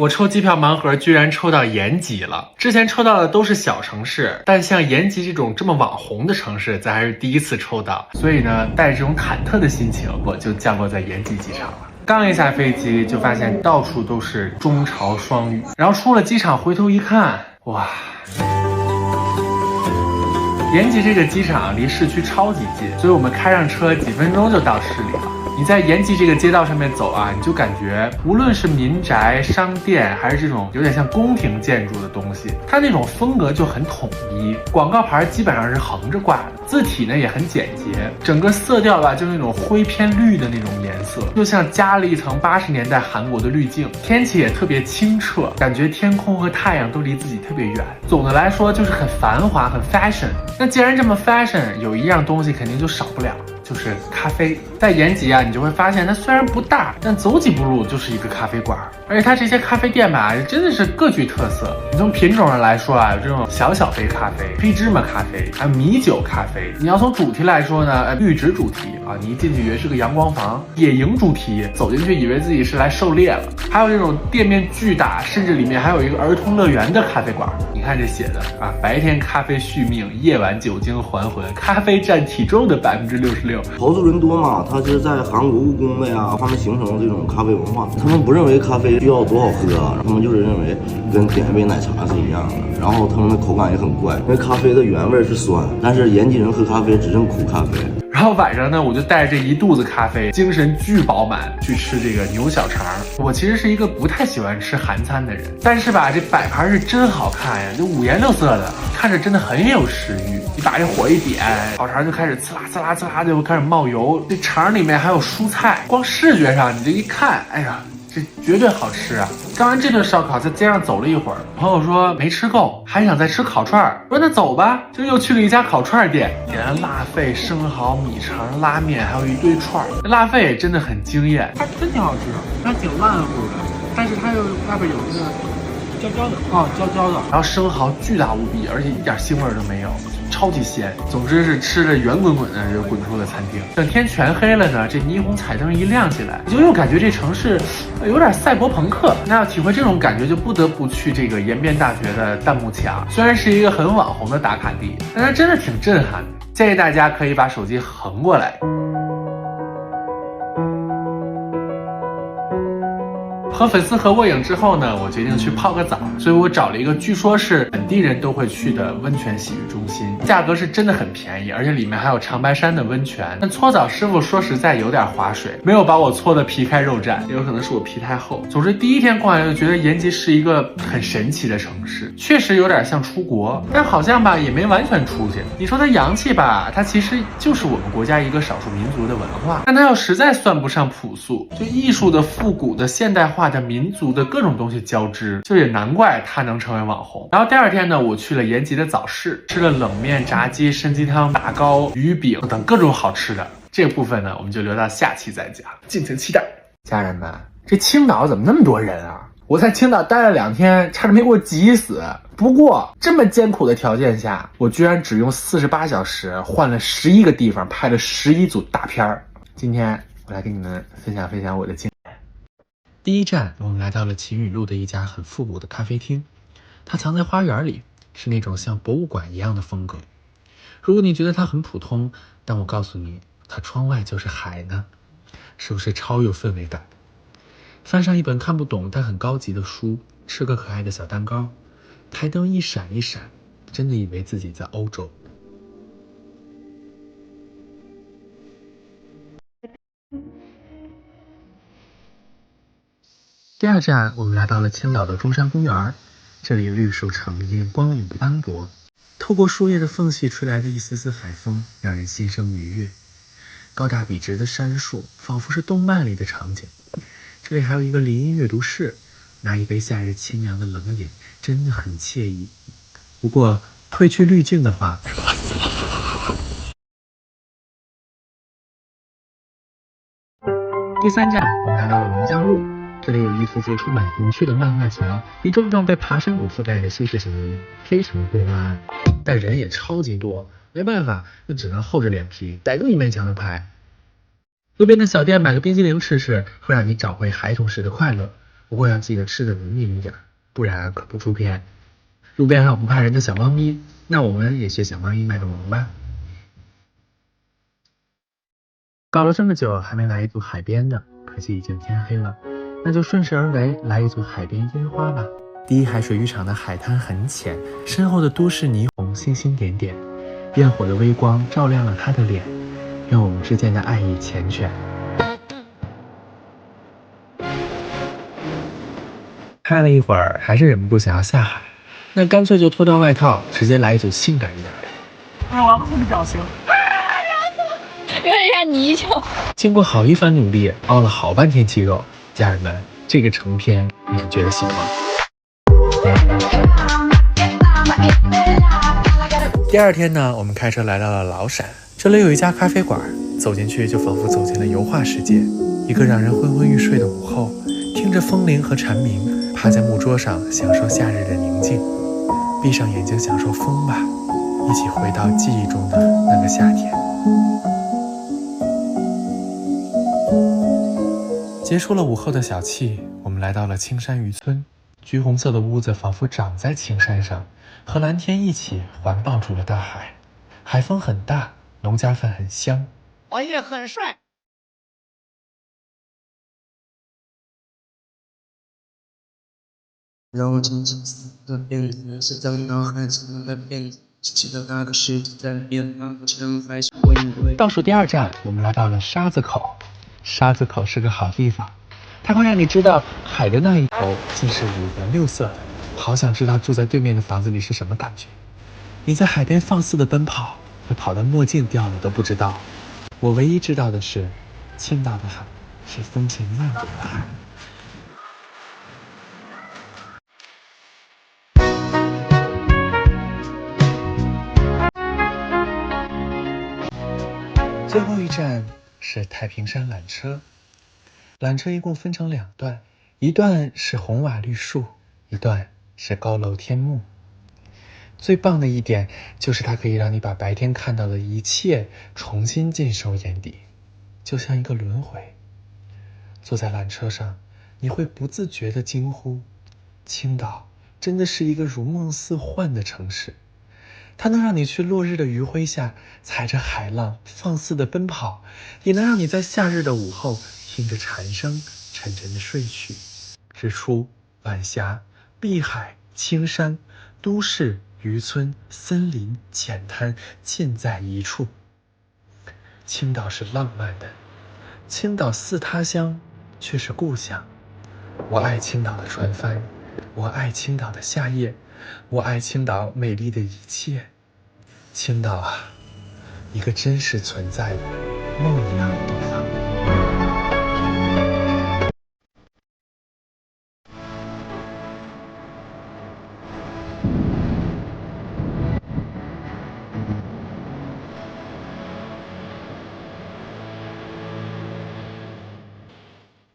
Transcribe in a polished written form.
我抽机票盲盒居然抽到延吉了。之前抽到的都是小城市，但像延吉这么网红的城市，咱还是第一次抽到。所以呢，带着这种忐忑的心情，我就降落在延吉机场了。刚一下飞机，就发现到处都是中朝双语。然后出了机场，回头一看，哇！延吉这个机场离市区超级近，所以我们开上车几分钟就到市里了。你在延吉这个街道上面走啊，你就感觉无论是民宅、商店，还是这种有点像宫廷建筑的东西，它那种风格就很统一。广告牌基本上是横着挂的，字体呢也很简洁，整个色调吧就是那种灰偏绿的那种颜色，就像加了一层80年代韩国的滤镜。天气也特别清澈，感觉天空和太阳都离自己特别远。总的来说就是很繁华，很 fashion。那既然这么 fashion， 有一样东西肯定就少不了。就是咖啡。在延吉啊，你就会发现它虽然不大，但走几步路就是一个咖啡馆。而且它这些咖啡店吧，真的是各具特色。你从品种上来说啊，有这种小杯咖啡、黑芝麻咖啡，还有米酒咖啡。你要从主题来说呢，绿植主题啊，你一进去以为是个阳光房；野营主题，走进去以为自己是来狩猎了。还有这种店面巨大，甚至里面还有一个儿童乐园的咖啡馆。你看这写的啊，白天咖啡续命，夜晚酒精还魂，咖啡占体重的66%。投资人多嘛，他是在韩国务工的呀，他们形成了这种咖啡文化。他们不认为咖啡需要多好喝啊，他们就是认为跟点一杯奶茶是一样的。然后他们的口感也很怪，因为咖啡的原味是酸，但是延吉人喝咖啡只认苦咖啡。然后晚上呢，我就带着这一肚子咖啡，精神巨饱满去吃这个牛小肠。我其实是一个不太喜欢吃韩餐的人，但是吧，这摆盘是真好看呀，就五颜六色的，看着真的很有食欲。你把这火一点，烤肠就开始呲啦呲啦呲啦就开始冒油，这肠里面还有蔬菜，光视觉上你这一看，哎呀，这绝对好吃啊！干完这顿烧烤，在街上走了一会儿，朋友说没吃够，还想再吃烤串儿。说那走吧，就又去了一家烤串店，点了辣肺、生蚝、米肠、拉面，还有一堆串儿。辣肺也真的很惊艳，它真挺好吃的，它挺烂乎的，但是它又外边有那个焦焦的哦，焦焦的。然后生蚝巨大无比，而且一点腥味都没有。超级鲜，总之是吃着圆滚滚的就滚出了餐厅。等天全黑了呢，这霓虹彩灯一亮起来，你就又感觉这城市有点赛博朋克。那要体会这种感觉，就不得不去这个延边大学的弹幕墙。虽然是一个很网红的打卡地，但它真的挺震撼的。建议大家可以把手机横过来。和粉丝合过影之后呢，我决定去泡个澡，所以我找了一个据说是本地人都会去的温泉洗浴中心，价格是真的很便宜，而且里面还有长白山的温泉。但搓澡师傅说实在有点划水，没有把我搓得皮开肉绽，也有可能是我皮太厚。总之第一天逛下就觉得延吉是一个很神奇的城市，确实有点像出国，但好像吧也没完全出去。你说它洋气吧，它其实就是我们国家一个少数民族的文化，但它又实在算不上朴素，就艺术的、复古的、现代化的、民族的各种东西交织，就也难怪它能成为网红。然后第二天呢，我去了延吉的早市，吃了冷面、炸鸡、参鸡汤、打糕、鱼饼等各种好吃的。这个部分呢，我们就留到下期再讲，敬请期待。家人们，这青岛怎么那么多人啊？我在青岛待了2天，差点没给我急死。不过这么艰苦的条件下，我居然只用48小时换了11个地方，拍了11组大片儿。今天我来跟你们分享分享我的经验。第一站，我们来到了秦宇路的一家很复古的咖啡厅，它藏在花园里，是那种像博物馆一样的风格。如果你觉得它很普通，但我告诉你，它窗外就是海呢，是不是超有氛围感？翻上一本看不懂但很高级的书，吃个可爱的小蛋糕，台灯一闪一闪，真的以为自己在欧洲。第二站，我们来到了青岛的中山公园，这里绿树成荫，光影斑驳，透过树叶的缝隙吹来的一丝丝海风，让人心生愉悦。高大笔直的杉树，仿佛是动漫里的场景。这里还有一个林荫阅读室，拿一杯夏日清凉的冷饮，真的很惬意。不过褪去滤镜的话，第三站，我们来到了龙江路。这里有一幅幅充满童趣的漫画墙，一幢幢被爬山虎覆盖的西式小屋，非常不安，但人也超级多，没办法，就只能厚着脸皮逮住一面墙的牌。路边的小店买个冰激凌吃吃，会让你找回孩童时的快乐。不过要记得吃的文明一点，不然可不出片。路边还有不怕人的小猫咪，那我们也学小猫咪卖个萌吧。搞了这么久还没来一组海边的，可惜已经天黑了，那就顺势而为来一组海边烟花吧。第一海水浴场的海滩很浅，身后的都市霓虹星星点点，焰火的微光照亮了他的脸，愿我们之间的爱意缱绻。拍了一会儿，还是忍不住想要下海，那干脆就脱掉外套，直接来一组性感一点的。我要控制表情。有点像泥鳅。经过好一番努力，熬了好半天鸡肉，家人们，这个成片你们觉得行吗？第二天呢，我们开车来到了崂山，这里有一家咖啡馆，走进去就仿佛走进了油画世界。一个让人昏昏欲睡的午后，听着风铃和蝉鸣，趴在木桌上享受夏日的宁静，闭上眼睛享受风吧，一起回到记忆中的那个夏天。结束了午后的小憩，我们来到了青山渔村。橘红色的屋子仿佛长在青山上，和蓝天一起环抱住了大海。海风很大，农家饭很香，我也很帅。让我轻轻撕个遍，是在脑海中的遍，记得那个世界在变，全还是会。倒数第二站，我们来到了沙子口。沙子口是个好地方，它会让你知道海的那一头竟是五颜六色的，好想知道住在对面的房子里是什么感觉。你在海边放肆的奔跑，会跑到墨镜掉了都不知道。我唯一知道的是，青岛的海是风情万种的海。最后一站是太平山缆车，缆车一共分成两段，一段是红瓦绿树，一段是高楼天幕。最棒的一点就是它可以让你把白天看到的一切重新尽收眼底，就像一个轮回。坐在缆车上，你会不自觉地惊呼，青岛真的是一个如梦似幻的城市。它能让你去落日的余晖下踩着海浪放肆的奔跑，也能让你在夏日的午后听着蝉声沉沉的睡去。日出、晚霞、碧海、青山、都市、渔村、森林、浅滩尽在一处。青岛是浪漫的，青岛似他乡，却是故乡。我爱青岛的船帆，我爱青岛的夏夜，我爱青岛美丽的一切。青岛啊，一个真实存在的梦一样的